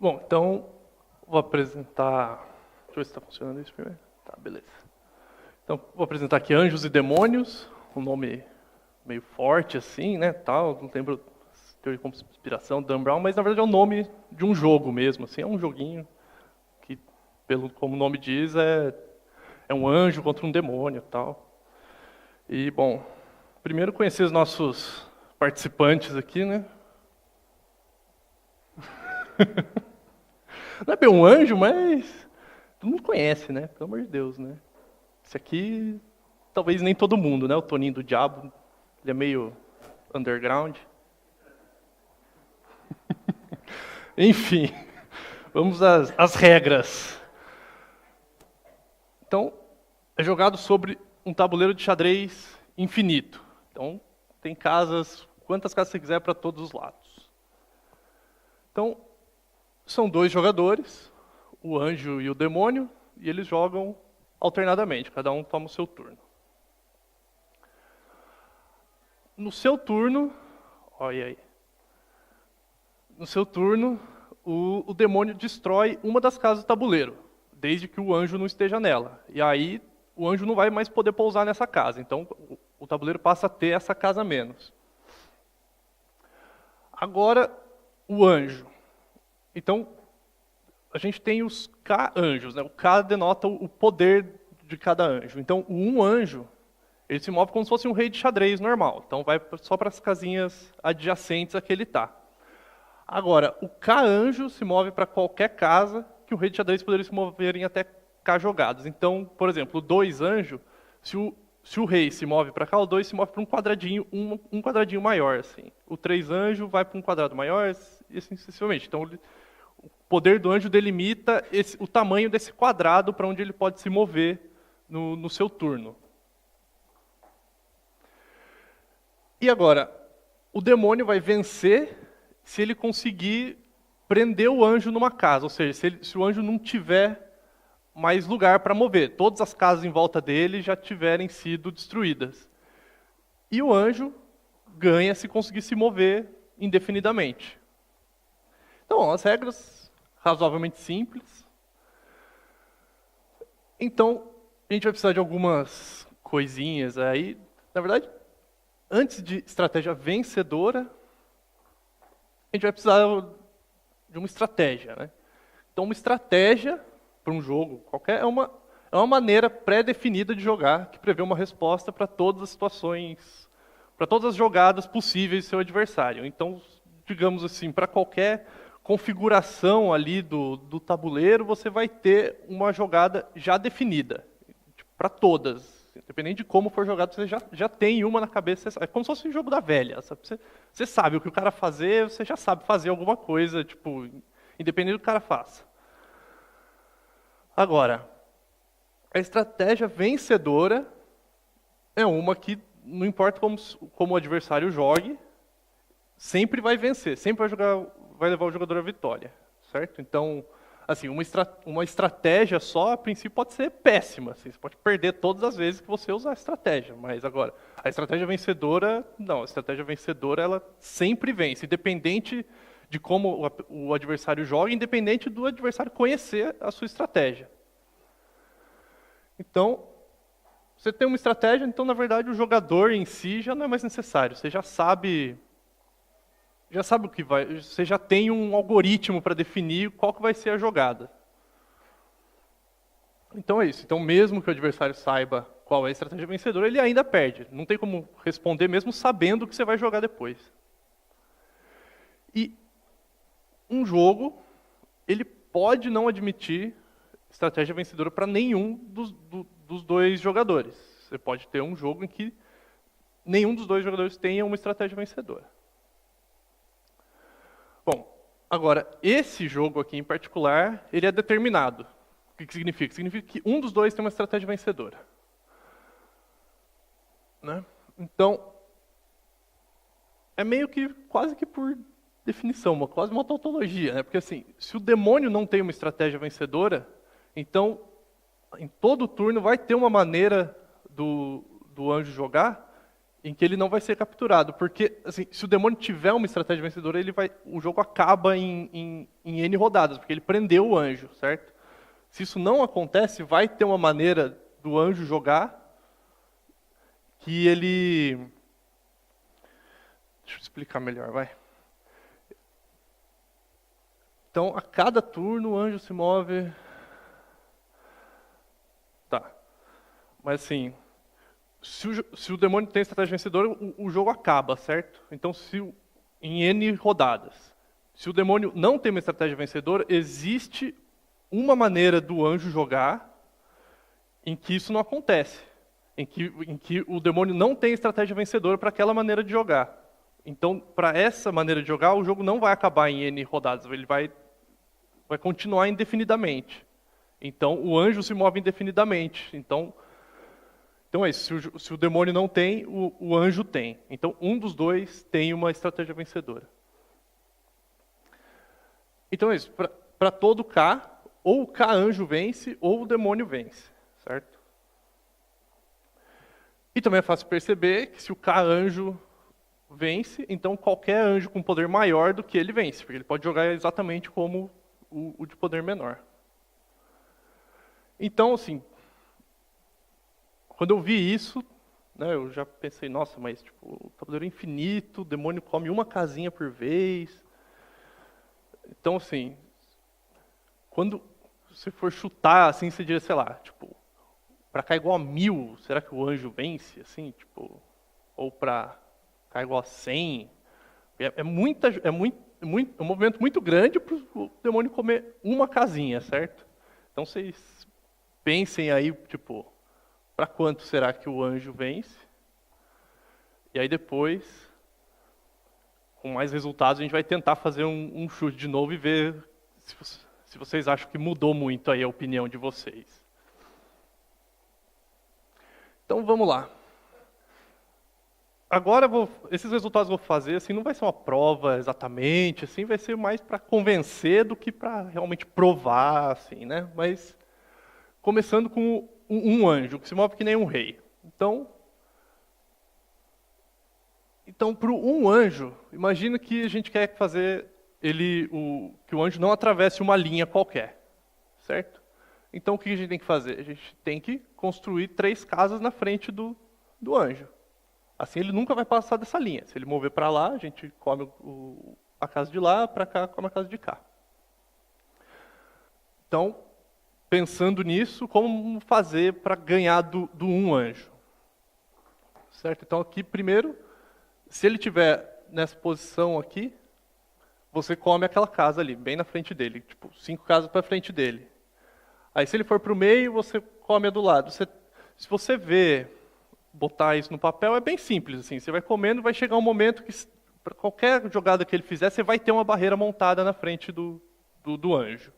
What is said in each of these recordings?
Bom, então, vou apresentar... Deixa eu ver se está funcionando isso primeiro. Tá, beleza. Então, vou apresentar aqui Anjos e Demônios, um nome meio forte assim, né, tal, não lembro teoria de conspiração do Dan Brown, mas na verdade é o nome de um jogo mesmo, assim, é um joguinho que, como o nome diz, é um anjo contra um demônio e tal. E, bom, primeiro conhecer os nossos participantes aqui, né? Não é bem um anjo, mas todo mundo conhece, né? Pelo amor de Deus, né? Esse aqui, talvez nem todo mundo, né? O Toninho do Diabo, ele é meio underground. Enfim, vamos às regras. Então, é jogado sobre um tabuleiro de xadrez infinito. Então, tem casas, quantas casas você quiser para todos os lados. Então, são dois jogadores, o anjo e o demônio, e eles jogam alternadamente, cada um toma o seu turno. No seu turno, olha aí. No seu turno, o demônio destrói uma das casas do tabuleiro, desde que o anjo não esteja nela. E aí, o anjo não vai mais poder pousar nessa casa. Então, o tabuleiro passa a ter essa casa a menos. Agora, o anjo. Então, a gente tem os K-anjos, né? O K denota o poder de cada anjo. Então, um anjo, ele se move como se fosse um rei de xadrez normal. Então, vai só para as casinhas adjacentes a que ele está. Agora, o K-anjo se move para qualquer casa que o rei de xadrez poderia se mover em até K jogadas. Então, por exemplo, o 2-anjo, se o rei se move para cá, o 2 se move para um quadradinho, um quadradinho maior. Assim. O 3-anjo vai para um quadrado maior e assim sucessivamente. Então, o poder do anjo delimita o tamanho desse quadrado para onde ele pode se mover no seu turno. E agora, o demônio vai vencer se ele conseguir prender o anjo numa casa, ou seja, se o anjo não tiver mais lugar para mover, todas as casas em volta dele já tiverem sido destruídas. E o anjo ganha se conseguir se mover indefinidamente. Então, as regras razoavelmente simples. Então, a gente vai precisar de algumas coisinhas aí. Na verdade, antes de estratégia vencedora, a gente vai precisar de uma estratégia, né? Então, uma estratégia para um jogo qualquer é uma maneira pré-definida de jogar que prevê uma resposta para todas as situações, para todas as jogadas possíveis do seu adversário. Então, digamos assim, para qualquer configuração ali do tabuleiro, você vai ter uma jogada já definida, para todas. Independente de como for jogado, você já tem uma na cabeça. É como se fosse um jogo da velha. Você sabe o que o cara fazer, você já sabe fazer alguma coisa, tipo, independente do que o cara faça. Agora, a estratégia vencedora é uma que, não importa como o adversário jogue, sempre vai vencer, sempre vai levar o jogador à vitória, certo? Então, assim, uma estratégia só, a princípio, pode ser péssima. Assim, você pode perder todas as vezes que você usar a estratégia. Mas agora, a estratégia vencedora, não. A estratégia vencedora, ela sempre vence, independente de como o adversário joga, independente do adversário conhecer a sua estratégia. Então, você tem uma estratégia, então, na verdade, o jogador em si já não é mais necessário. Você já sabe o que vai, você já tem um algoritmo para definir qual que vai ser a jogada. Então é isso. Então mesmo que o adversário saiba qual é a estratégia vencedora, ele ainda perde. Não tem como responder mesmo sabendo o que você vai jogar depois. E um jogo, ele pode não admitir estratégia vencedora para nenhum dos dois jogadores. Você pode ter um jogo em que nenhum dos dois jogadores tenha uma estratégia vencedora. Bom, agora, esse jogo aqui em particular, ele é determinado. O que significa? Significa que um dos dois tem uma estratégia vencedora. Né? Então, é meio que, quase que por definição, quase uma tautologia. Né? Porque assim, se o demônio não tem uma estratégia vencedora, então, em todo turno vai ter uma maneira do anjo jogar em que ele não vai ser capturado, porque assim, se o demônio tiver uma estratégia vencedora, o jogo acaba em N rodadas, porque ele prendeu o anjo, certo? Se isso não acontece, vai ter uma maneira do anjo jogar que ele... Deixa eu explicar melhor, vai. Então, a cada turno o anjo se move... Tá. Mas assim, se o demônio tem estratégia vencedora, o jogo acaba, certo? Então, em N rodadas. Se o demônio não tem uma estratégia vencedora, existe uma maneira do anjo jogar em que isso não acontece. Em que o demônio não tem estratégia vencedora para aquela maneira de jogar. Então, para essa maneira de jogar, o jogo não vai acabar em N rodadas, ele vai continuar indefinidamente. Então, o anjo se move indefinidamente. Então é isso, se o demônio não tem, o anjo tem. Então, um dos dois tem uma estratégia vencedora. Então é isso, para todo K, ou o K anjo vence, ou o demônio vence, certo? E também é fácil perceber que se o K anjo vence, então qualquer anjo com poder maior do que ele vence, porque ele pode jogar exatamente como o de poder menor. Então, assim, quando eu vi isso, né, eu já pensei, nossa, mas tipo, o tabuleiro é infinito, o demônio come uma casinha por vez. Então, assim, quando você for chutar, assim, você diria, sei lá, tipo, para K igual a 1000, será que o anjo vence, assim, tipo, ou para K igual a 100? É um movimento muito grande para o demônio comer uma casinha, certo? Então vocês pensem aí, tipo, para quanto será que o anjo vence? E aí depois, com mais resultados, a gente vai tentar fazer um chute de novo e ver se vocês acham que mudou muito aí a opinião de vocês. Então vamos lá. Agora esses resultados que eu vou fazer, assim, não vai ser uma prova exatamente, assim, vai ser mais para convencer do que para realmente provar, assim, né? Mas começando com um anjo que se move que nem um rei. Então para um anjo, imagina que a gente quer fazer que o anjo não atravesse uma linha qualquer, certo? Então o que a gente tem que fazer? A gente tem que construir 3 casas na frente do anjo. Assim ele nunca vai passar dessa linha. Se ele mover para lá, a gente come a casa de lá, para cá come a casa de cá. Então, pensando nisso, como fazer para ganhar do um anjo? Certo? Então aqui primeiro, se ele estiver nessa posição aqui, você come aquela casa ali, bem na frente dele, tipo 5 casas para frente dele. Aí se ele for para o meio, você come a do lado. Se você botar isso no papel, é bem simples, assim. Você vai comendo, vai chegar um momento que, para qualquer jogada que ele fizer, você vai ter uma barreira montada na frente do anjo.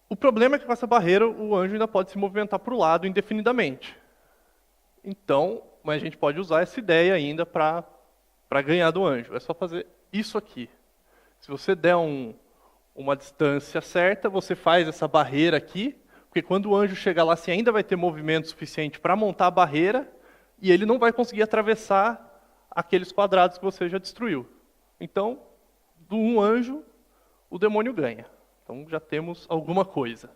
O problema é que com essa barreira, o anjo ainda pode se movimentar para o lado indefinidamente. Então, mas a gente pode usar essa ideia ainda para ganhar do anjo. É só fazer isso aqui. Se você der uma distância certa, você faz essa barreira aqui, porque quando o anjo chegar lá, você ainda vai ter movimento suficiente para montar a barreira, e ele não vai conseguir atravessar aqueles quadrados que você já destruiu. Então, do um anjo, o demônio ganha. Então já temos alguma coisa.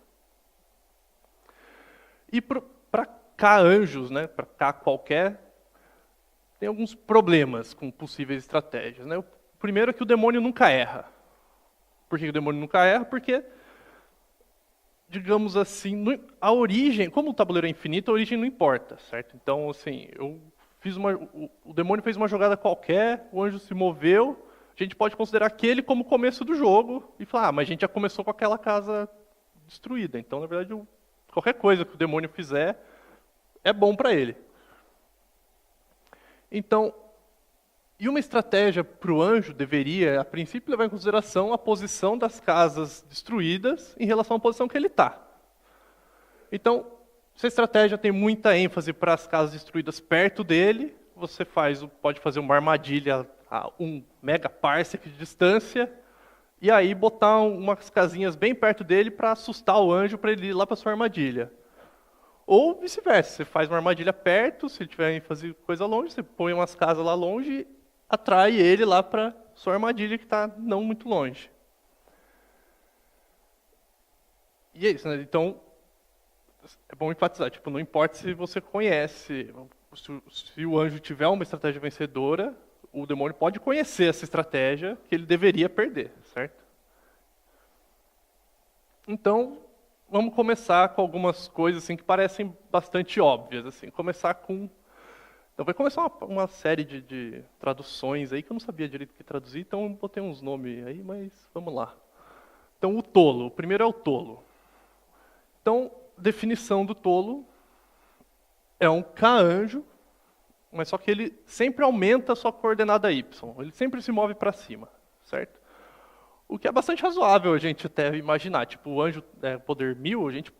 E para K anjos, né, para K qualquer, tem alguns problemas com possíveis estratégias, né? O primeiro é que o demônio nunca erra. Por que o demônio nunca erra? Porque, digamos assim, a origem, como o tabuleiro é infinito, a origem não importa, certo? Então, assim, o demônio fez uma jogada qualquer, o anjo se moveu, a gente pode considerar aquele como o começo do jogo e falar, mas a gente já começou com aquela casa destruída. Então, na verdade, qualquer coisa que o demônio fizer é bom para ele. Então, e uma estratégia para o anjo deveria, a princípio, levar em consideração a posição das casas destruídas em relação à posição que ele está. Então, se a estratégia tem muita ênfase para as casas destruídas perto dele, você pode fazer uma armadilha a 1 megaparsec de distância, e aí botar umas casinhas bem perto dele para assustar o anjo para ele ir lá para sua armadilha. Ou vice-versa, você faz uma armadilha perto, se ele tiver fazer coisa longe, você põe umas casas lá longe e atrai ele lá para sua armadilha que está não muito longe. E é isso, né? Então, é bom enfatizar, tipo, não importa se você conhece, se o anjo tiver uma estratégia vencedora, o demônio pode conhecer essa estratégia que ele deveria perder, certo? Então, vamos começar com algumas coisas assim que parecem bastante óbvias, assim. Então vai começar uma série de traduções aí que eu não sabia direito o que traduzir, então eu botei uns nomes aí, mas vamos lá. Então o tolo, o primeiro é o tolo. Então, definição do tolo é um K-anjo, mas só que ele sempre aumenta a sua coordenada Y, ele sempre se move para cima, certo? O que é bastante razoável a gente até imaginar, tipo, o anjo poder 1000, a gente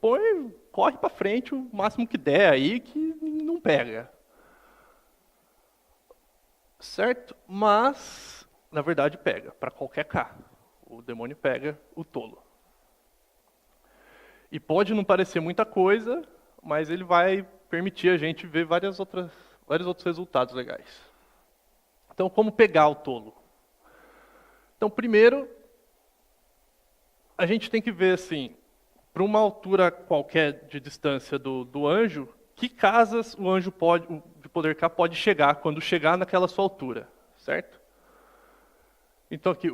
corre para frente o máximo que der aí, que não pega. Certo? Mas, na verdade, pega, para qualquer K. O demônio pega o tolo. E pode não parecer muita coisa, mas ele vai permitir a gente ver vários outros resultados legais. Então, como pegar o tolo? Então, primeiro, a gente tem que ver, assim, para uma altura qualquer de distância do anjo, que casas o anjo de poder K pode chegar quando chegar naquela sua altura, certo? Então, aqui,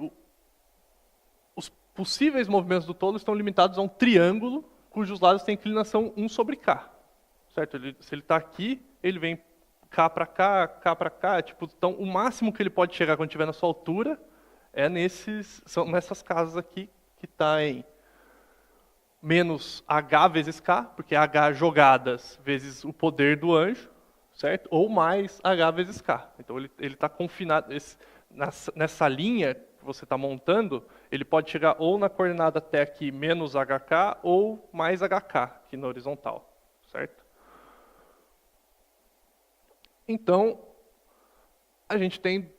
os possíveis movimentos do tolo estão limitados a um triângulo cujos lados têm inclinação 1 sobre K, certo? Se ele está aqui, ele vem K para cá, tipo, então o máximo que ele pode chegar quando estiver na sua altura são nessas casas aqui que está em menos H vezes K, porque é H jogadas vezes o poder do anjo, certo? Ou mais H vezes K. Então ele está confinado, nessa linha que você está montando, ele pode chegar ou na coordenada até aqui menos HK, ou mais HK, aqui na horizontal, certo? Então, a gente tem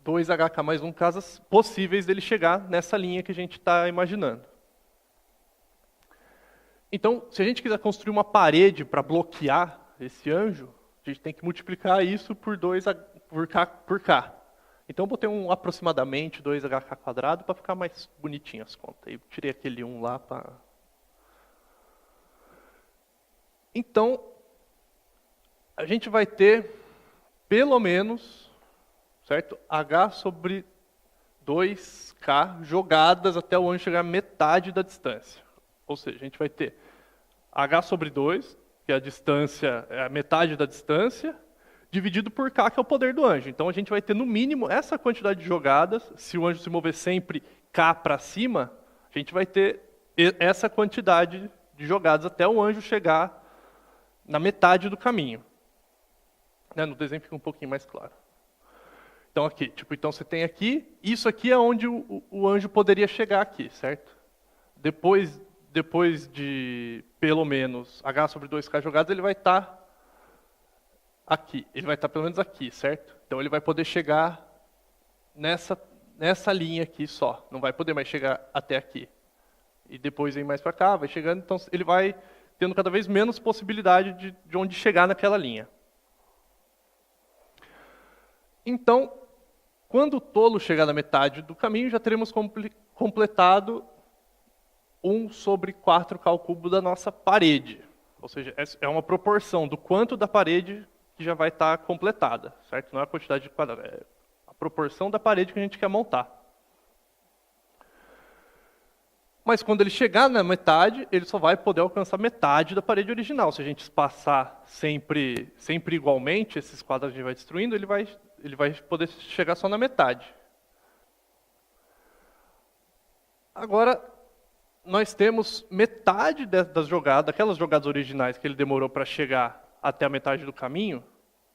2HK mais 1 casas possíveis dele chegar nessa linha que a gente está imaginando. Então, se a gente quiser construir uma parede para bloquear esse anjo, a gente tem que multiplicar isso por K. Então, eu botei aproximadamente 2HK² para ficar mais bonitinho as contas. Eu tirei aquele 1 lá para... Então, a gente vai ter, pelo menos, certo? H sobre 2K jogadas até o anjo chegar à metade da distância. Ou seja, a gente vai ter H sobre 2, que é a distância, é a metade da distância, dividido por K, que é o poder do anjo. Então a gente vai ter no mínimo essa quantidade de jogadas. Se o anjo se mover sempre K para cima, a gente vai ter essa quantidade de jogadas até o anjo chegar na metade do caminho. No desenho fica um pouquinho mais claro. Então aqui, então você tem aqui, isso aqui é onde o anjo poderia chegar aqui, certo? Depois de, pelo menos, H sobre 2K jogadas, ele vai estar aqui. Ele vai estar pelo menos aqui, certo? Então ele vai poder chegar nessa linha aqui só. Não vai poder mais chegar até aqui. E depois ir mais para cá, vai chegando. Então ele vai tendo cada vez menos possibilidade de onde chegar naquela linha. Então, quando o tolo chegar na metade do caminho, já teremos completado 1 sobre 4K ao cubo da nossa parede. Ou seja, é uma proporção do quanto da parede que já vai estar completada, certo? Não é a quantidade de quadrados, é a proporção da parede que a gente quer montar. Mas quando ele chegar na metade, ele só vai poder alcançar metade da parede original. Se a gente espaçar sempre igualmente, esses quadrados que a gente vai destruindo, ele vai poder chegar só na metade. Agora, nós temos metade das jogadas, aquelas jogadas originais que ele demorou para chegar até a metade do caminho,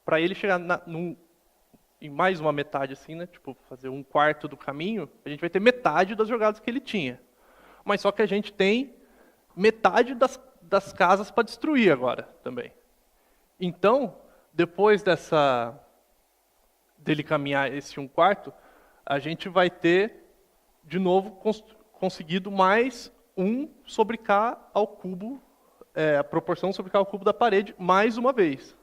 para ele chegar em mais uma metade, assim, né? Tipo, fazer 1/4 do caminho, a gente vai ter metade das jogadas que ele tinha. Mas só que a gente tem metade das casas para destruir agora também. Então, depois dele caminhar esse 1/4, a gente vai ter, de novo, conseguido mais 1 sobre K ao cubo a proporção sobre K ao cubo da parede mais uma vez.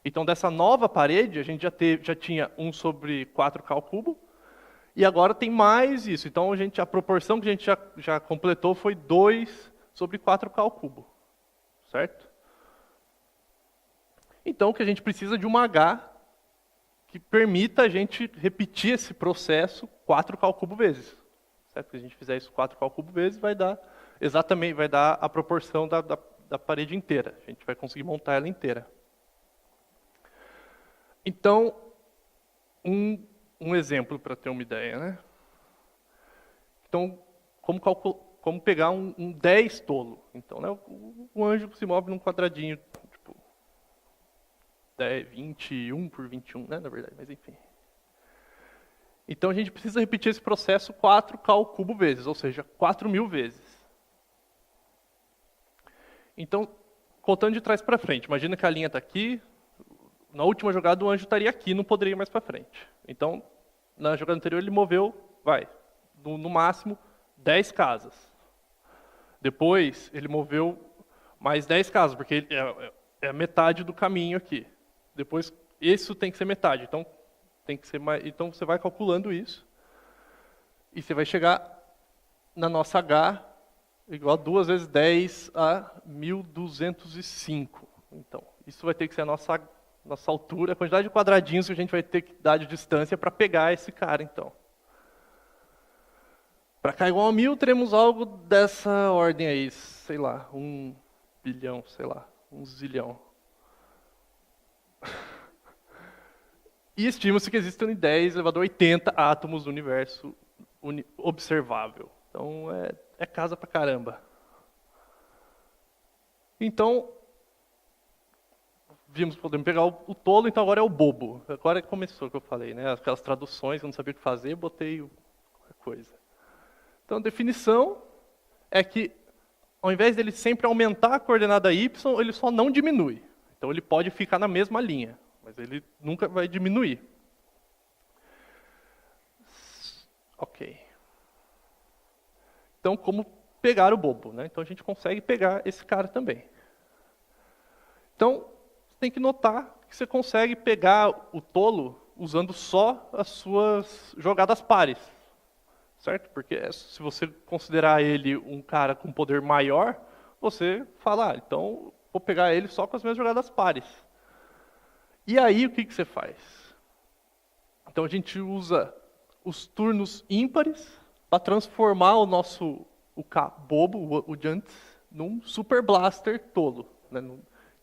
Então, dessa nova parede, a gente já tinha 1 sobre 4K ao cubo, e agora tem mais isso. Então, a proporção que a gente já completou foi 2 sobre 4K ao cubo. Certo? Então, o que a gente precisa de uma H que permita a gente repetir esse processo 4K ao cubo vezes. Certo? Se a gente fizer isso 4K ao cubo vezes, vai dar a proporção da parede inteira. A gente vai conseguir montar ela inteira. Então, um exemplo para ter uma ideia, né? Então, como pegar um 10 tolo? Então, né, o anjo se move num quadradinho, tipo, 10, 21 por 21, né, na verdade, mas enfim. Então, a gente precisa repetir esse processo 4K ao cubo vezes, ou seja, 4.000 vezes. Então, contando de trás para frente, imagina que a linha está aqui, na última jogada o anjo estaria aqui, não poderia ir mais para frente. Então, na jogada anterior ele moveu, no máximo, 10 casas. Depois, ele moveu mais 10 casas, porque é a metade do caminho aqui. Depois, isso tem que ser metade, então, tem que ser mais, então você vai calculando isso, e você vai chegar na nossa H, igual a 2 vezes 10 a 1.205. Então, isso vai ter que ser a nossa altura, a quantidade de quadradinhos que a gente vai ter que dar de distância para pegar esse cara, então. Para K igual a 1.000, teremos algo dessa ordem aí, sei lá, 1 bilhão, sei lá, 1 zilhão. E estima-se que existem 10 elevado a 80 átomos do universo observável. Então, é casa pra caramba. Então, podemos pegar o tolo, então agora é o bobo. Agora começou o que eu falei, né? Aquelas traduções, eu não sabia o que fazer, botei qualquer coisa. Então, a definição é que, ao invés dele sempre aumentar a coordenada y, ele só não diminui. Então, ele pode ficar na mesma linha, mas ele nunca vai diminuir. Ok. Então, como pegar o bobo, né? Então, a gente consegue pegar esse cara também. Então, você tem que notar que você consegue pegar o tolo usando só as suas jogadas pares. Certo? Porque se você considerar ele um cara com poder maior, você fala, então vou pegar ele só com as minhas jogadas pares. E aí o que você faz? Então a gente usa os turnos ímpares para transformar o K bobo, o Junt, num Super Blaster tolo. Né?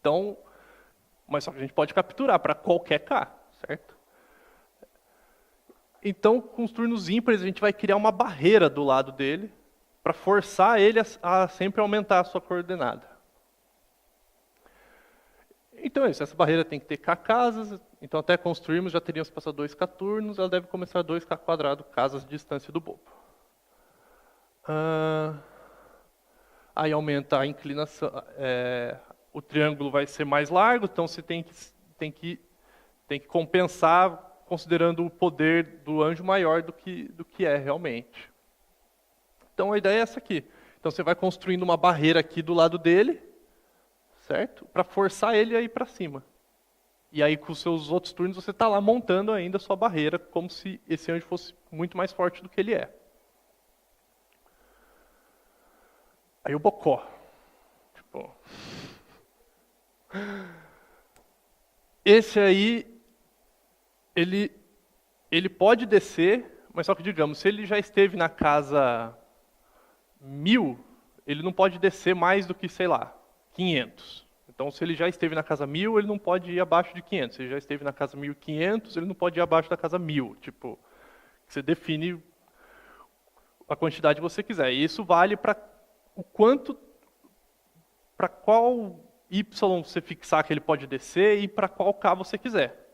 Então, mas só que a gente pode capturar para qualquer K, certo? Então, com os turnos ímpares, a gente vai criar uma barreira do lado dele para forçar ele a sempre aumentar a sua coordenada. Então é isso, essa barreira tem que ter K casas, então até construirmos já teríamos passado 2K turnos, ela deve começar 2K quadrado casas de distância do bobo. Aí aumenta a inclinação, o triângulo vai ser mais largo, então você tem que compensar considerando o poder do anjo maior do que é realmente. Então a ideia é essa aqui. Então você vai construindo uma barreira aqui do lado dele, certo? Para forçar ele a ir para cima. E aí com os seus outros turnos você está lá montando ainda a sua barreira, como se esse anjo fosse muito mais forte do que ele é. Aí o bocó. Tipo, esse aí ele pode descer, mas só que, digamos, se ele já esteve na casa 1.000, ele não pode descer mais do que, sei lá, 500. Então, se ele já esteve na casa 1.000, ele não pode ir abaixo de 500. Se ele já esteve na casa 1.500, ele não pode ir abaixo da casa 1.000. Tipo, você define a quantidade que você quiser. E isso vale para para qual y você fixar que ele pode descer e para qual k você quiser.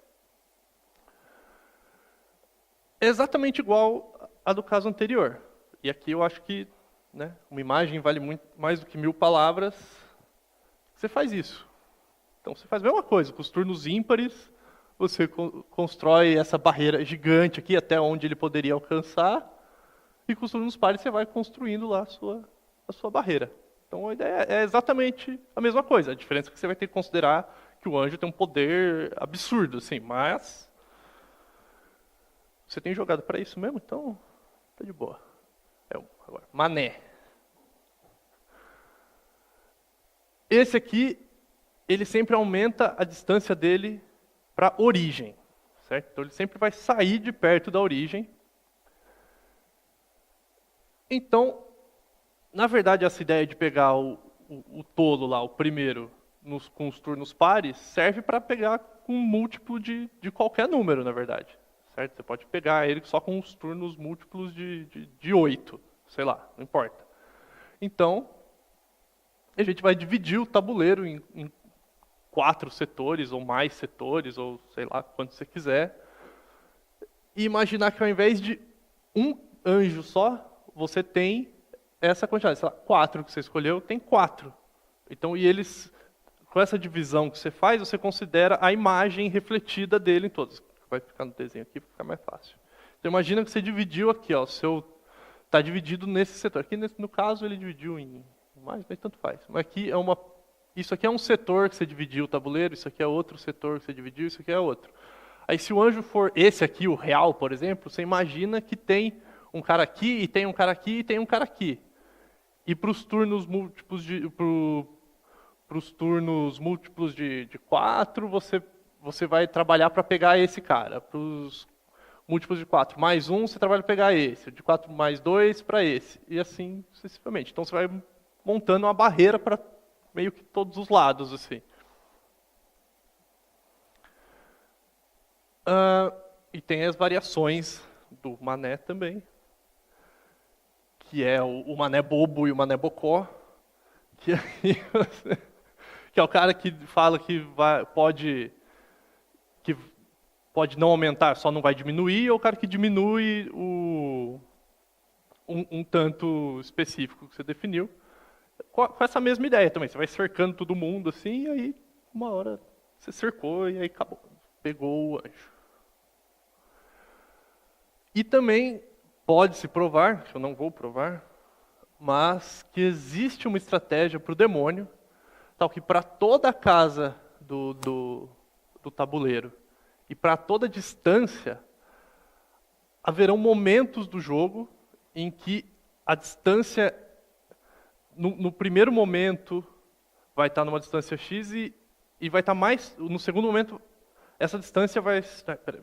É exatamente igual a do caso anterior. E aqui eu acho que, né, uma imagem vale muito mais do que 1.000 palavras. Você faz isso. Então você faz a mesma coisa. Com os turnos ímpares, você constrói essa barreira gigante aqui até onde ele poderia alcançar. E com os turnos pares você vai construindo lá a sua barreira. Então a ideia é exatamente a mesma coisa. A diferença é que você vai ter que considerar que o anjo tem um poder absurdo, assim, mas você tem jogado para isso mesmo, então tá de boa. Agora, mané. Esse aqui, ele sempre aumenta a distância dele para a origem, certo? Então ele sempre vai sair de perto da origem. Então, na verdade, essa ideia de pegar o tolo lá, o primeiro, com os turnos pares, serve para pegar com um múltiplo de qualquer número, na verdade. Certo? Você pode pegar ele só com os turnos múltiplos de 8, sei lá, não importa. Então, a gente vai dividir o tabuleiro em 4 setores, ou mais setores, ou sei lá, quanto você quiser. E imaginar que ao invés de um anjo só, você tem essa quantidade, sei lá, 4 que você escolheu, tem 4. Então, e eles, com essa divisão que você faz, você considera a imagem refletida dele em todos. Vai ficar no desenho aqui para ficar mais fácil. Então, imagina que você dividiu aqui, ó, está dividido nesse setor. Aqui, no caso, ele dividiu em mais, mas tanto faz. Mas aqui isso aqui é um setor que você dividiu o tabuleiro, isso aqui é outro setor que você dividiu, isso aqui é outro. Aí, se o anjo for esse aqui, o real, por exemplo, você imagina que tem um cara aqui, e tem um cara aqui, e tem um cara aqui. E para os turnos múltiplos de 4, você vai trabalhar para pegar esse cara. Para os múltiplos de 4 mais 1, você trabalha para pegar esse. De 4 mais 2, para esse. E assim sucessivamente. Então, você vai montando uma barreira para meio que todos os lados, assim. E tem as variações do mané também, que é o mané bobo e o mané bocó, que é o cara que fala que pode não aumentar, só não vai diminuir, ou o cara que diminui um tanto específico que você definiu. Com essa mesma ideia também, você vai cercando todo mundo assim, e aí uma hora você cercou e aí acabou, pegou o anjo. E também pode-se provar, que eu não vou provar, mas que existe uma estratégia para o demônio, tal que para toda a casa do tabuleiro e para toda distância, haverão momentos do jogo em que a distância, no primeiro momento, vai estar numa distância X e vai estar mais, no segundo momento, essa distância vai... Peraí.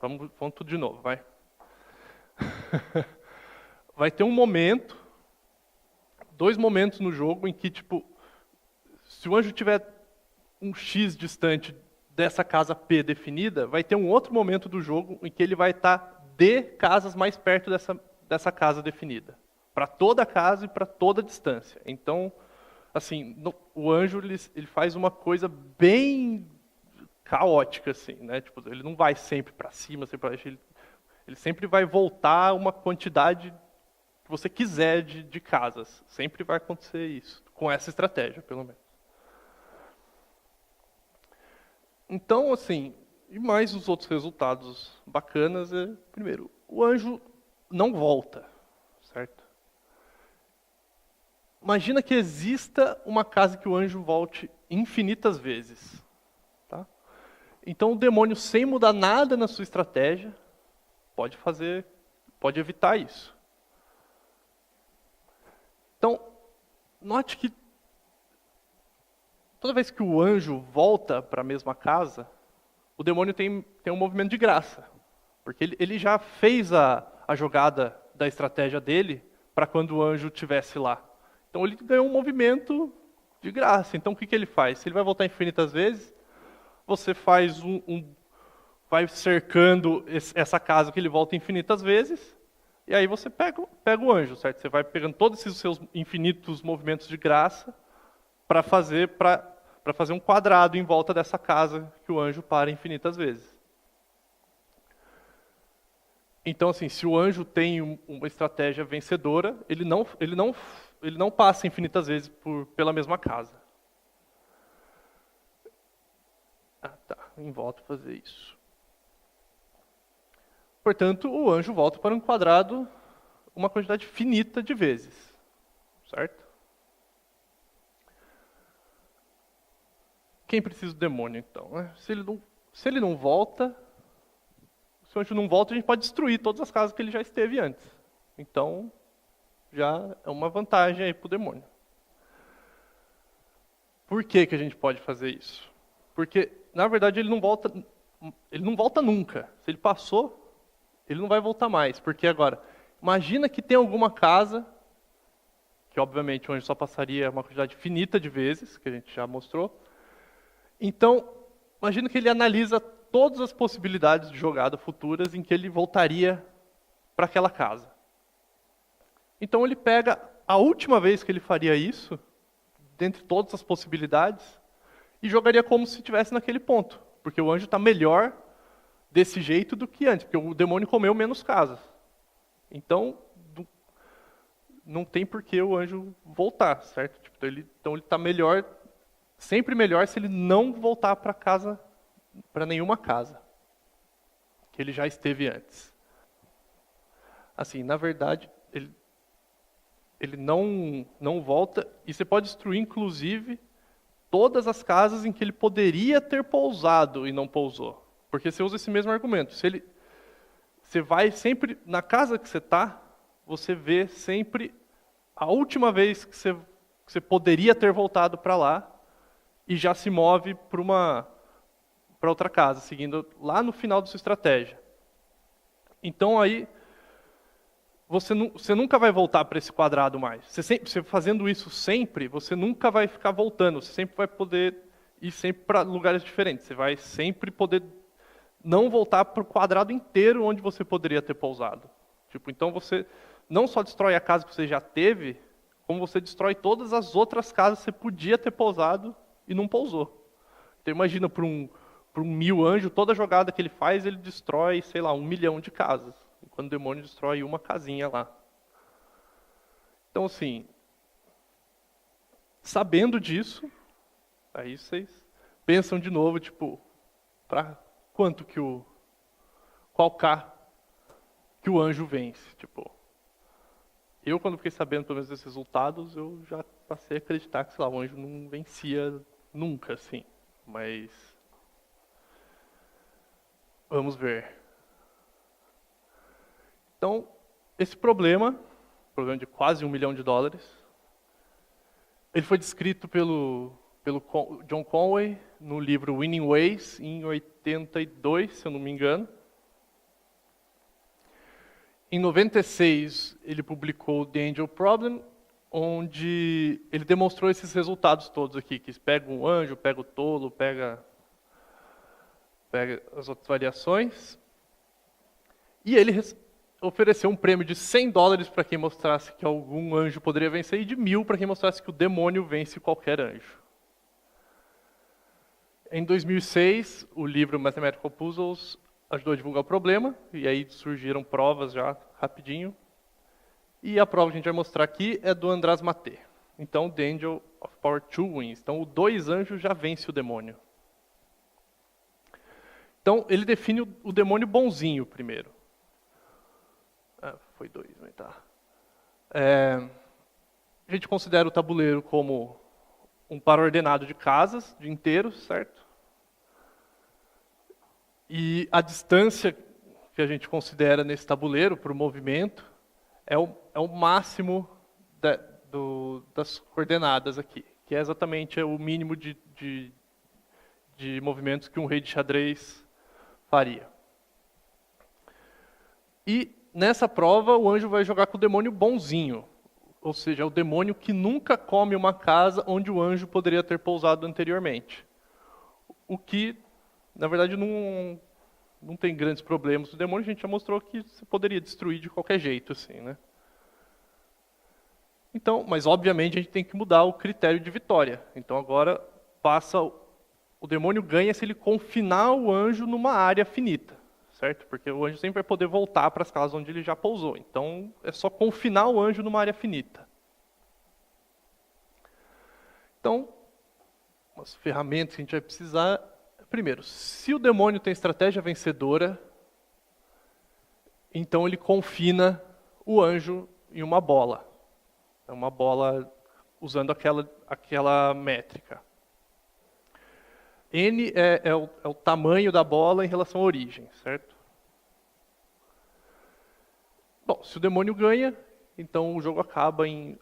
Vamos tudo de novo, vai. Vai ter um momento, 2 momentos no jogo em que, tipo, se o anjo tiver um X distante dessa casa P definida, vai ter um outro momento do jogo em que ele vai estar D casas mais perto dessa casa definida. Para toda a casa e para toda a distância. Então, assim, o anjo ele faz uma coisa bem caótica, assim, né? Tipo, ele não vai sempre para cima, sempre para baixo, ele sempre vai voltar uma quantidade que você quiser de casas. Sempre vai acontecer isso, com essa estratégia, pelo menos. Então, assim, e mais os outros resultados bacanas primeiro, o anjo não volta, certo? Imagina que exista uma casa que o anjo volte infinitas vezes. Tá? Então o demônio, sem mudar nada na sua estratégia, pode evitar isso. Então, note que toda vez que o anjo volta para a mesma casa, o demônio tem um movimento de graça. Porque ele já fez a jogada da estratégia dele para quando o anjo estivesse lá. Então ele ganhou um movimento de graça. Então o que ele faz? Se ele vai voltar infinitas vezes, você faz vai cercando essa casa que ele volta infinitas vezes, e aí você pega o anjo, certo? Você vai pegando todos esses seus infinitos movimentos de graça para fazer um quadrado em volta dessa casa que o anjo para infinitas vezes. Então, assim, se o anjo tem uma estratégia vencedora, ele não passa infinitas vezes pela mesma casa. Tá, em volta fazer isso. Portanto, o anjo volta para um quadrado uma quantidade finita de vezes. certo? Quem precisa do demônio, então? Né? Se ele não volta, se o anjo não volta, a gente pode destruir todas as casas que ele já esteve antes. Então, já é uma vantagem aí para o demônio. Por que que a gente pode fazer isso? Porque, na verdade, ele não volta nunca. Se ele passou, ele não vai voltar mais. Porque agora, imagina que tem alguma casa, que obviamente o anjo só passaria uma quantidade finita de vezes, que a gente já mostrou. Então, imagina que ele analisa todas as possibilidades de jogada futuras em que ele voltaria para aquela casa. Então ele pega a última vez que ele faria isso, dentre todas as possibilidades, e jogaria como se estivesse naquele ponto. Porque o anjo está melhor desse jeito do que antes, porque o demônio comeu menos casas. Então, não tem por que o anjo voltar, certo? Então ele está melhor, sempre melhor se ele não voltar para casa, para nenhuma casa que ele já esteve antes. Assim, na verdade, ele não volta, e você pode destruir, inclusive, todas as casas em que ele poderia ter pousado e não pousou. Porque você usa esse mesmo argumento. Você vai sempre, na casa que você está, você vê sempre a última vez que você poderia ter voltado para lá, e já se move para outra casa, seguindo lá no final da sua estratégia. Então aí, você nunca vai voltar para esse quadrado mais. Você fazendo isso sempre, você nunca vai ficar voltando. Você sempre vai poder ir sempre para lugares diferentes. Você vai sempre poder não voltar para o quadrado inteiro onde você poderia ter pousado. Então você não só destrói a casa que você já teve, como você destrói todas as outras casas que você podia ter pousado e não pousou. Então imagina para um 1000 anjo, toda jogada que ele faz, ele destrói, sei lá, 1 milhão de casas. Quando o demônio destrói uma casinha lá. Então, assim, sabendo disso, aí vocês pensam de novo, para quanto qual K que o anjo vence? Eu quando fiquei sabendo pelo menos desses resultados, eu já passei a acreditar que, sei lá, o anjo não vencia nunca, assim. Mas vamos ver. Então, esse problema de quase $1 milhão, ele foi descrito pelo John Conway no livro Winning Ways, em 82, se eu não me engano. Em 96, ele publicou The Angel Problem, onde ele demonstrou esses resultados todos aqui, que pega um anjo, pega o tolo, pega as outras variações. E ele ofereceu um prêmio de $100 para quem mostrasse que algum anjo poderia vencer e de 1.000 para quem mostrasse que o demônio vence qualquer anjo. Em 2006, o livro Mathematical Puzzles ajudou a divulgar o problema, e aí surgiram provas já rapidinho. E a prova que a gente vai mostrar aqui é do András Maté. Então, The Angel of Power 2 wins. Então, o 2 anjos já vence o demônio. Então, ele define o demônio bonzinho primeiro. Foi 2, mas tá. A gente considera o tabuleiro como um par ordenado de casas, de inteiros, certo? E a distância que a gente considera nesse tabuleiro para o movimento é o máximo das coordenadas aqui, que é exatamente o mínimo de movimentos que um rei de xadrez faria. E nessa prova, o anjo vai jogar com o demônio bonzinho, ou seja, é o demônio que nunca come uma casa onde o anjo poderia ter pousado anteriormente. O que, na verdade, não tem grandes problemas. O demônio a gente já mostrou que você poderia destruir de qualquer jeito, assim, né? Então, mas obviamente a gente tem que mudar o critério de vitória. Então agora o demônio ganha se ele confinar o anjo numa área finita. Certo? Porque o anjo sempre vai poder voltar para as casas onde ele já pousou. Então, é só confinar o anjo numa área finita. Então, as ferramentas que a gente vai precisar... Primeiro, se o demônio tem estratégia vencedora, então ele confina o anjo em uma bola. É uma bola usando aquela métrica. N é o tamanho da bola em relação à origem, certo? Bom, se o demônio ganha, então o jogo acaba em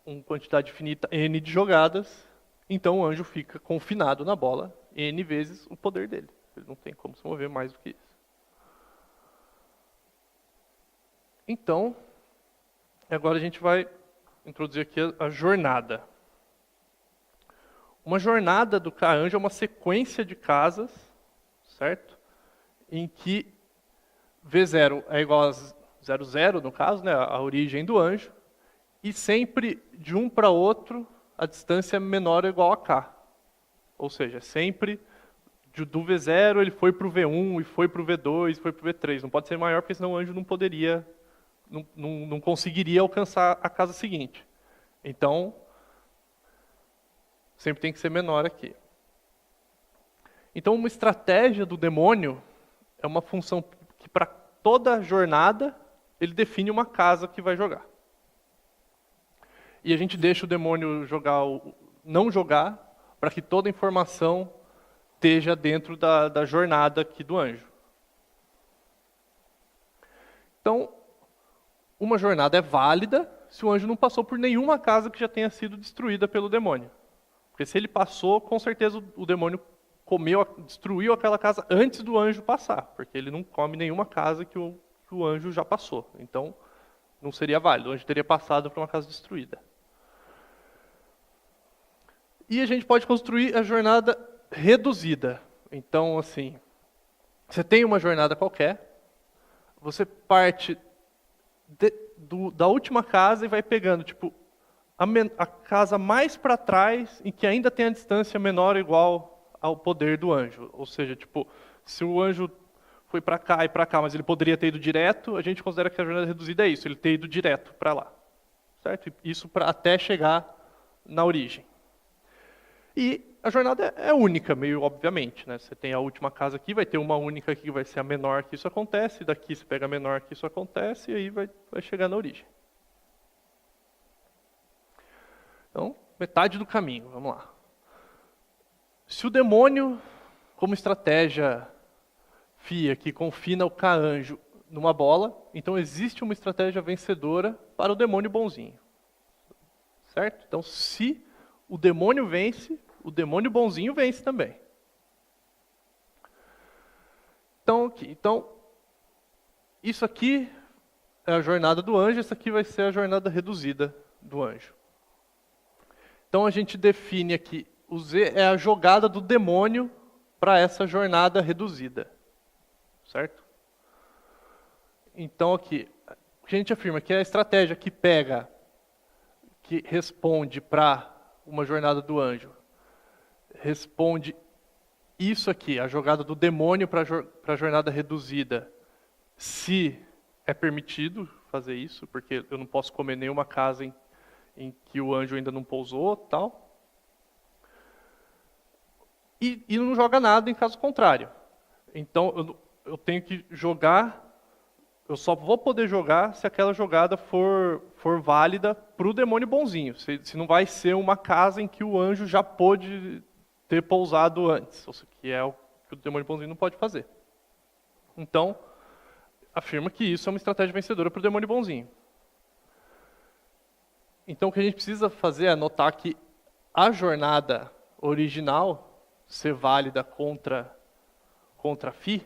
uma quantidade finita N de jogadas, então o anjo fica confinado na bola N vezes o poder dele. Ele não tem como se mover mais do que isso. Então, agora a gente vai introduzir aqui a jornada. Uma jornada do K-Anjo é uma sequência de casas, certo? Em que V0 é igual a 0, 0, no caso, né, a origem do anjo, e sempre de um para outro a distância é menor ou igual a K. Ou seja, sempre do V0 ele foi para o V1, e foi para o V2, foi para o V3. Não pode ser maior, porque senão o anjo não poderia, não conseguiria alcançar a casa seguinte. Então, sempre tem que ser menor aqui. Então, uma estratégia do demônio é uma função que, para toda jornada, ele define uma casa que vai jogar. E a gente deixa o demônio não jogar, para que toda a informação esteja dentro da jornada aqui do anjo. Então, uma jornada é válida se o anjo não passou por nenhuma casa que já tenha sido destruída pelo demônio. Porque se ele passou, com certeza o demônio destruiu aquela casa antes do anjo passar, porque ele não come nenhuma casa que o anjo já passou. Então, não seria válido, o anjo teria passado por uma casa destruída. E a gente pode construir a jornada reduzida. Então, assim, você tem uma jornada qualquer, você parte da última casa e vai pegando, tipo, a casa mais para trás, em que ainda tem a distância menor ou igual ao poder do anjo. Ou seja, tipo, se o anjo foi para cá e para cá, mas ele poderia ter ido direto, a gente considera que a jornada reduzida é isso, ele ter ido direto para lá. Certo? Isso até chegar na origem. E a jornada é única, meio obviamente, né? Você tem a última casa aqui, vai ter uma única aqui que vai ser a menor que isso acontece, daqui você pega a menor que isso acontece, e aí vai chegar na origem. Então, metade do caminho, vamos lá. Se o demônio, como estratégia FIA, que confina o K-Anjo numa bola, então existe uma estratégia vencedora para o demônio bonzinho. Certo? Então, se o demônio vence, o demônio bonzinho vence também. Então, isso aqui é a jornada do anjo, essa aqui vai ser a jornada reduzida do anjo. Então a gente define aqui, o Z é a jogada do demônio para essa jornada reduzida. Certo? Então aqui, a gente afirma que é a estratégia que responde para uma jornada do anjo, responde isso aqui, a jogada do demônio para a jornada reduzida, se é permitido fazer isso, porque eu não posso comer nenhuma casa em que o anjo ainda não pousou, tal. E não joga nada em caso contrário. Então, eu tenho que jogar, eu só vou poder jogar se aquela jogada for válida para o demônio bonzinho. Se não vai ser uma casa em que o anjo já pôde ter pousado antes, ou seja, que é o que o demônio bonzinho não pode fazer. Então, afirma que isso é uma estratégia vencedora para o demônio bonzinho. Então, o que a gente precisa fazer é notar que a jornada original ser válida contra Φ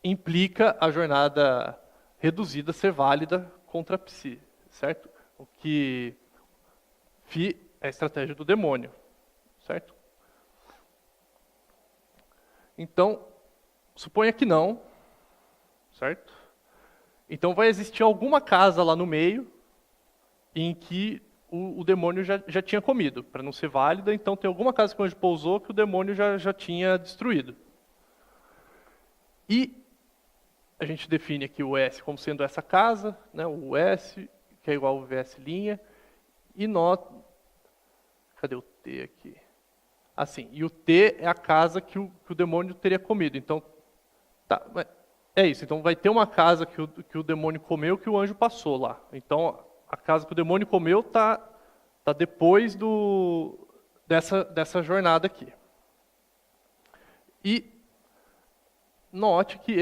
implica a jornada reduzida ser válida contra Psi, certo? O que Φ é a estratégia do demônio, certo? Então, suponha que não, certo? Então vai existir alguma casa lá no meio em que o demônio já tinha comido. Para não ser válida, então tem alguma casa que o anjo pousou que o demônio já tinha destruído. E a gente define aqui o S como sendo essa casa, né, o S, que é igual ao VS', e nota... Cadê o T aqui? Assim, e o T é a casa que o demônio teria comido. Então, tá, é isso. Então vai ter uma casa que o demônio comeu que o anjo passou lá. Então, a casa que o demônio comeu tá depois dessa jornada aqui. E note que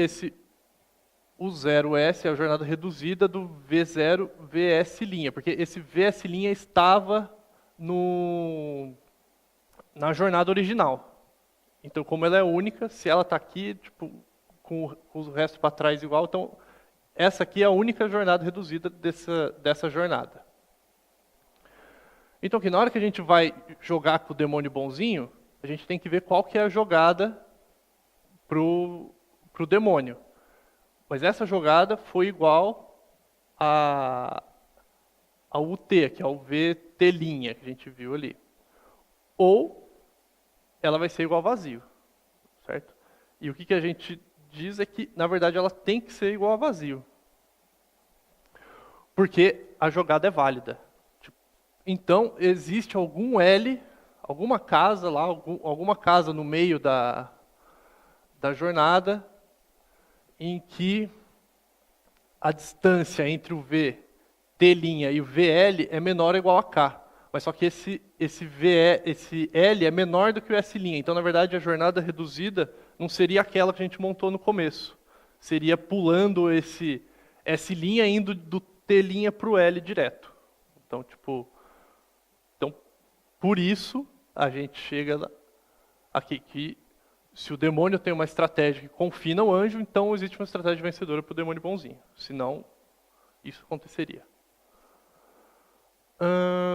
o 0S é a jornada reduzida do V0 VS', porque esse VS' estava na jornada original. Então, como ela é única, se ela está aqui, tipo, com o resto para trás igual, então essa aqui é a única jornada reduzida dessa jornada. Então, aqui, na hora que a gente vai jogar com o demônio bonzinho, a gente tem que ver qual que é a jogada pro demônio. Mas essa jogada foi igual ao UT, que é o VT', que a gente viu ali. Ou ela vai ser igual ao vazio, certo? E o que a gente diz é que, na verdade, ela tem que ser igual a vazio. Porque a jogada é válida. Então, existe algum L, alguma casa lá, alguma casa no meio da jornada, em que a distância entre o VT' e o VL é menor ou igual a K. Mas só que esse L é menor do que o S'. Então, na verdade, a jornada reduzida não seria aquela que a gente montou no começo. Seria pulando esse S' indo do T' para o L direto. Então, por isso, a gente chega aqui que se o demônio tem uma estratégia que confina o anjo, então existe uma estratégia vencedora para o demônio bonzinho. Senão, isso aconteceria.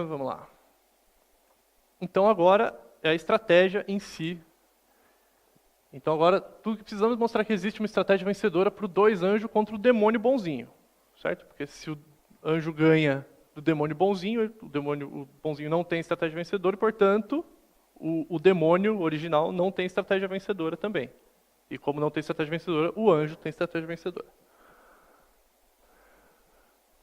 Vamos lá. Então agora é a estratégia em si. Então agora, tudo que precisamos mostrar que existe uma estratégia vencedora para o 2 anjo contra o demônio bonzinho. Certo? Porque se o anjo ganha do demônio bonzinho, o bonzinho não tem estratégia vencedora, e, portanto, o demônio original não tem estratégia vencedora também. E como não tem estratégia vencedora, o anjo tem estratégia vencedora.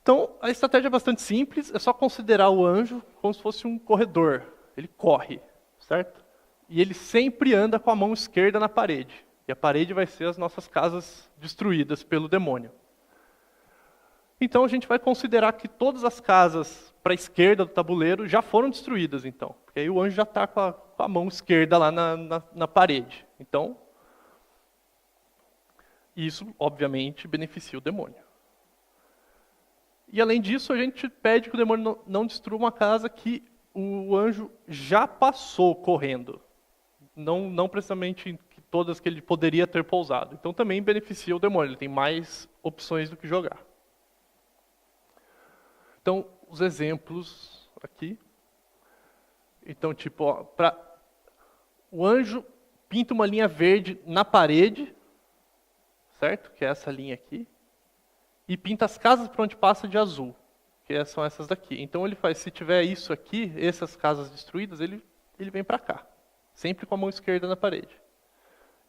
Então, a estratégia é bastante simples, é só considerar o anjo como se fosse um corredor. Ele corre, certo? E ele sempre anda com a mão esquerda na parede. E a parede vai ser as nossas casas destruídas pelo demônio. Então, a gente vai considerar que todas as casas para a esquerda do tabuleiro já foram destruídas, então. Porque aí o anjo já está com a mão esquerda lá na parede. Então, isso, obviamente, beneficia o demônio. E, além disso, a gente pede que o demônio não destrua uma casa que o anjo já passou correndo. Não precisamente todas que ele poderia ter pousado. Então, também beneficia o demônio. Ele tem mais opções do que jogar. Então, os exemplos aqui. Então, o anjo pinta uma linha verde na parede, certo? Que é essa linha aqui. E pinta as casas por onde passa de azul, que são essas daqui. Então, ele faz, se tiver isso aqui, essas casas destruídas, ele vem para cá. Sempre com a mão esquerda na parede.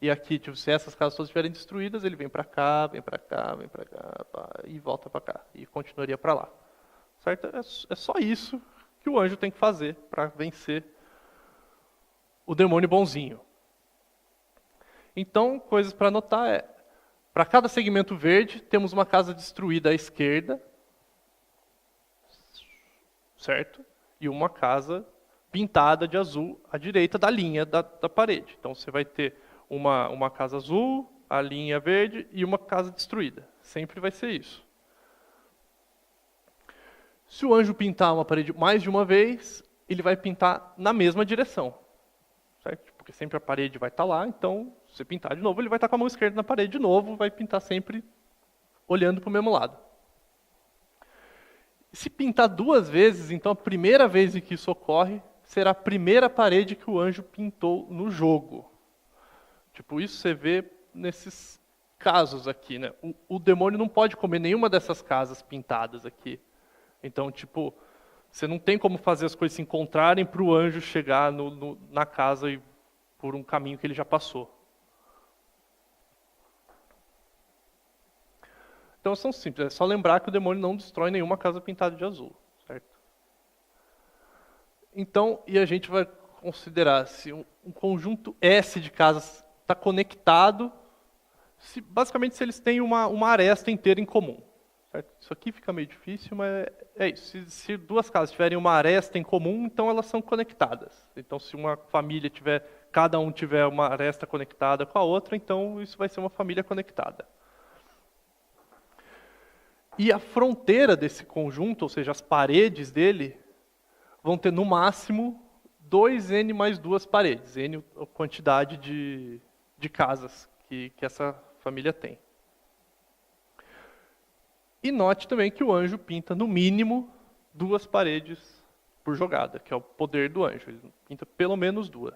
E aqui, se essas casas todas estiverem destruídas, ele vem para cá, vem para cá, vem para cá, e volta para cá. E continuaria para lá. Certo? É só isso que o anjo tem que fazer para vencer o demônio bonzinho. Então, coisas para anotar para cada segmento verde, temos uma casa destruída à esquerda, certo? E uma casa pintada de azul à direita da linha da parede. Então, você vai ter uma casa azul, a linha verde e uma casa destruída. Sempre vai ser isso. Se o anjo pintar uma parede mais de uma vez, ele vai pintar na mesma direção. Certo? Porque sempre a parede vai estar lá, então, se você pintar de novo, ele vai estar com a mão esquerda na parede de novo, vai pintar sempre olhando para o mesmo lado. Se pintar 2 vezes, então a primeira vez em que isso ocorre, será a primeira parede que o anjo pintou no jogo. Isso você vê nesses casos aqui, né? O demônio não pode comer nenhuma dessas casas pintadas aqui. Então, você não tem como fazer as coisas se encontrarem para o anjo chegar na casa e por um caminho que ele já passou. Então, são simples. É só lembrar que o demônio não destrói nenhuma casa pintada de azul. Certo? Então, e a gente vai considerar se um conjunto S de casas está conectado, basicamente se eles têm uma aresta inteira em comum. certo? Isso aqui fica meio difícil, mas é isso. Se duas casas tiverem uma aresta em comum, então elas são conectadas. Então, se uma família tiver, cada um tiver uma aresta conectada com a outra, então isso vai ser uma família conectada. E a fronteira desse conjunto, ou seja, as paredes dele, vão ter no máximo 2n mais 2 paredes, n a quantidade de casas que essa família tem. E note também que o anjo pinta no mínimo 2 paredes por jogada, que é o poder do anjo. Ele pinta pelo menos 2.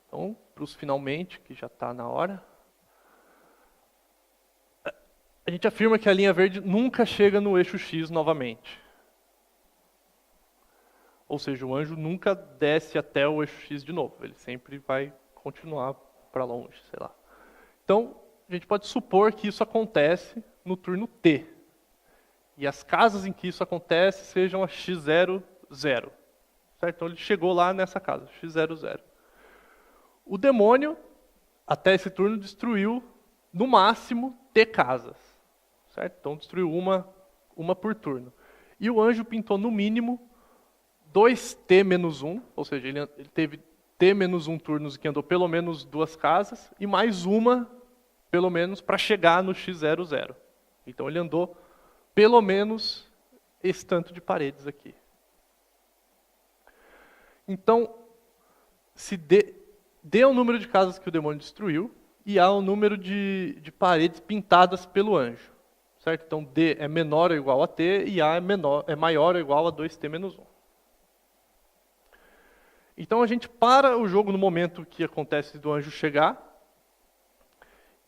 Então, para os finalmente, que já está na hora, a gente afirma que a linha verde nunca chega no eixo X novamente. Ou seja, o anjo nunca desce até o eixo X de novo. Ele sempre vai continuar para longe, sei lá. Então, a gente pode supor que isso acontece no turno T. E as casas em que isso acontece sejam a x00. Certo? Então, ele chegou lá nessa casa, x00. O demônio, até esse turno, destruiu, no máximo, T casas. Certo? Então, destruiu uma por turno. E o anjo pintou, no mínimo, 2T-1, ou seja, ele teve T-1 turnos que andou pelo menos 2 casas, e mais uma, pelo menos, para chegar no x00. Então, ele andou pelo menos esse tanto de paredes aqui. Então, se D é o número de casas que o demônio destruiu, e A é o número de paredes pintadas pelo anjo. Certo? Então, D é menor ou igual a T, e A é maior ou igual a 2T-1. Então, a gente para o jogo no momento que acontece do anjo chegar,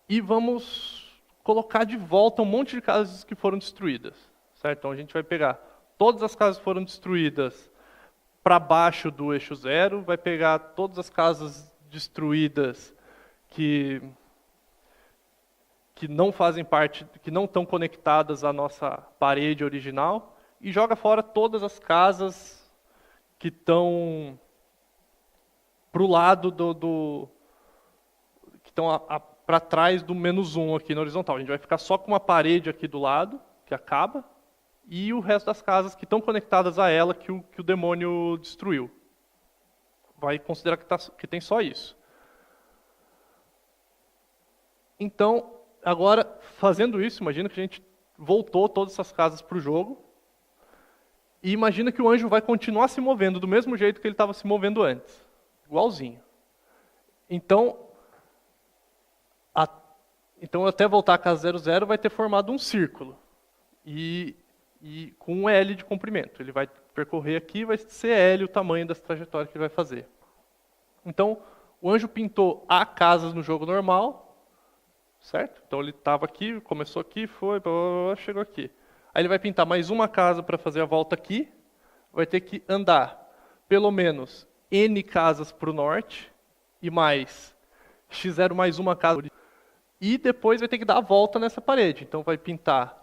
e vamos colocar de volta um monte de casas que foram destruídas. Certo? Então, a gente vai pegar todas as casas que foram destruídas para baixo do eixo 0, vai pegar todas as casas destruídas que não fazem parte, que não estão conectadas à nossa parede original, e joga fora todas as casas que estão para o lado que estão para trás do -1 aqui na horizontal. A gente vai ficar só com uma parede aqui do lado, que acaba, e o resto das casas que estão conectadas a ela que o demônio destruiu. Vai considerar que tem só isso. Então, agora, fazendo isso, imagina que a gente voltou todas essas casas para o jogo, e imagina que o anjo vai continuar se movendo do mesmo jeito que ele estava se movendo antes. Igualzinho. Então, até voltar à casa 00 vai ter formado um círculo. E com um L de comprimento. Ele vai percorrer aqui, vai ser L o tamanho dessa trajetória que ele vai fazer. Então, o anjo pintou A casas no jogo normal, certo? Então ele estava aqui, começou aqui, foi, chegou aqui. Aí ele vai pintar mais uma casa para fazer a volta aqui, vai ter que andar pelo menos N casas para o norte, e mais x0 mais uma casa, e depois vai ter que dar a volta nessa parede. Então vai pintar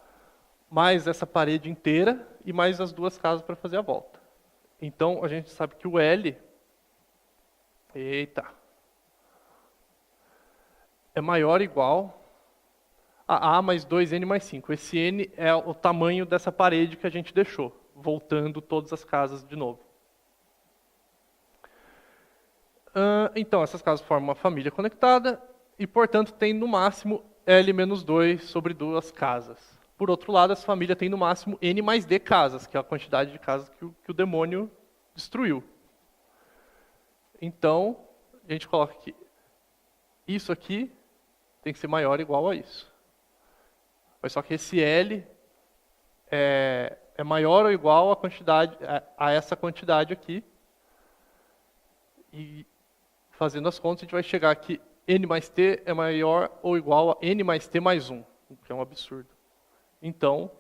mais essa parede inteira e mais as 2 casas para fazer a volta. Então, a gente sabe que o L é maior ou igual a A mais 2N mais 5. Esse N é o tamanho dessa parede que a gente deixou, voltando todas as casas de novo. Então, essas casas formam uma família conectada e, portanto, tem no máximo L menos 2 sobre 2 casas. Por outro lado, essa família tem no máximo N mais D casas, que é a quantidade de casas que o demônio destruiu. Então, a gente coloca que isso aqui tem que ser maior ou igual a isso. Mas só que esse L é maior ou igual a essa quantidade aqui. E fazendo as contas, a gente vai chegar que N mais T é maior ou igual a N mais T mais 1, o que é um absurdo. Então,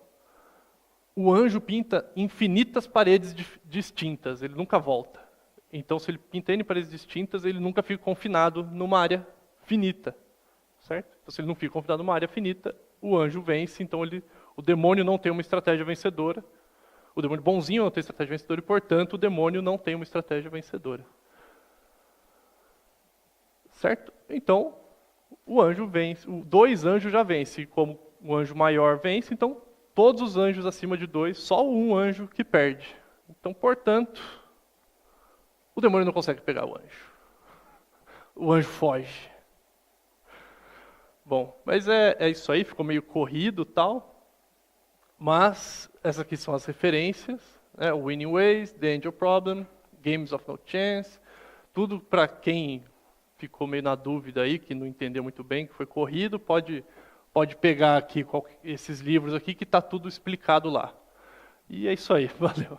o anjo pinta infinitas paredes distintas, ele nunca volta. Então, se ele pinta N paredes distintas, ele nunca fica confinado numa área finita. Certo? Então, se ele não fica confinado numa área finita, o anjo vence, então o demônio não tem uma estratégia vencedora. O demônio bonzinho não tem estratégia vencedora e, portanto, o demônio não tem uma estratégia vencedora. Certo? Então, o anjo vence, 2 anjos já vence, como o anjo maior vence, então todos os anjos acima de 2, só um anjo que perde. Então, portanto, o demônio não consegue pegar o anjo. O anjo foge. Bom, mas é isso aí, ficou meio corrido e tal. Mas essas aqui são as referências. Né? Winning Ways, The Angel Problem, Games of No Chance. Tudo para quem ficou meio na dúvida aí, que não entendeu muito bem, que foi corrido, pode pegar aqui esses livros aqui que está tudo explicado lá. E é isso aí, valeu.